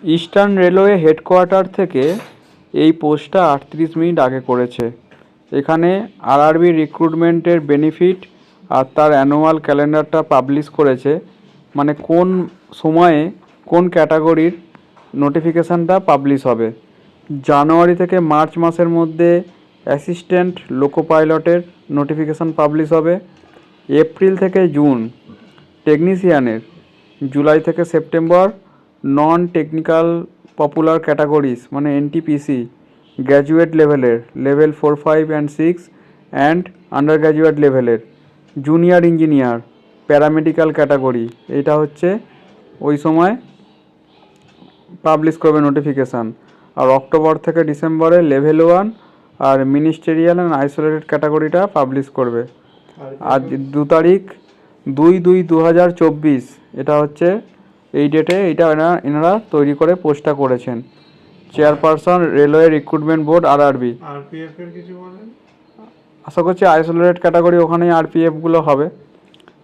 Eastern railway headquarter থেকে এই পোস্টটা 38 মিনিট আগে করেছে। এখানে আরআরবি রিক্রুটমেন্টের বেনিফিট আর তার অ্যানুয়াল ক্যালেন্ডারটা পাবলিশ করেছে, মানে কোন সময়ে কোন ক্যাটাগরির নোটিফিকেশানটা পাবলিশ হবে। জানুয়ারি থেকে মার্চ মাসের মধ্যে অ্যাসিস্ট্যান্ট লোকো পাইলটের নোটিফিকেশান পাবলিশ হবে। এপ্রিল থেকে জুন টেকনিশিয়ানের, জুলাই থেকে September non technical popular categories মানে এনটিপিসি গ্র্যাজুয়েট লেভেলের level 4, 5 and 6 and under graduate লেভেলের জুনিয়র ইঞ্জিনিয়ার প্যারামেডিক্যাল ক্যাটাগরি, এটা হচ্ছে ওই সময় পাবলিশ করবে নোটিফিকেশান। আর অক্টোবর থেকে ডিসেম্বরে লেভেল 1 আর মিনিস্টেরিয়াল অ্যান্ড আইসোলেটেড ক্যাটাগরিটা পাবলিশ করবে। আর 2 তারিখ 2/2/2024 এটা হচ্ছে এই ডেটে এটা এনারা তৈরি করে পোস্টটা করেছেন। Chairperson railway recruitment board RRB. RPF এর কিছু বলেন? আশা করছি আইসোলেটেড ক্যাটাগরি ওখানেই আরপিএফগুলো হবে।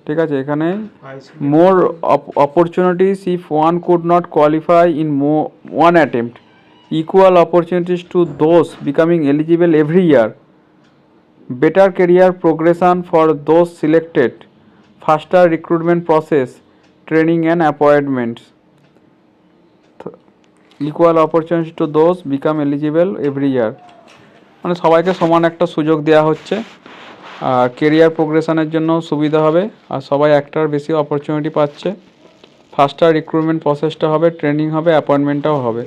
ঠিক আছে, এখানে মোর opportunities if one could not qualify in one attempt, equal opportunities to those becoming eligible every year, better career progression for those selected, faster recruitment process, training and appointments, equal opportunity to those become eligible every year। মানে সবাইকে সমান একটা সুযোগ দেওয়া হচ্ছে, আর career প্রোগ্রেশনের জন্য সুবিধা হবে, আর সবাই একটার বেশি অপরচুনিটি পাচ্ছে। ফাস্টার রিক্রুটমেন্ট প্রসেসটা হবে, ট্রেনিং হবে, অ্যাপয়েন্টমেন্টটাও হবে।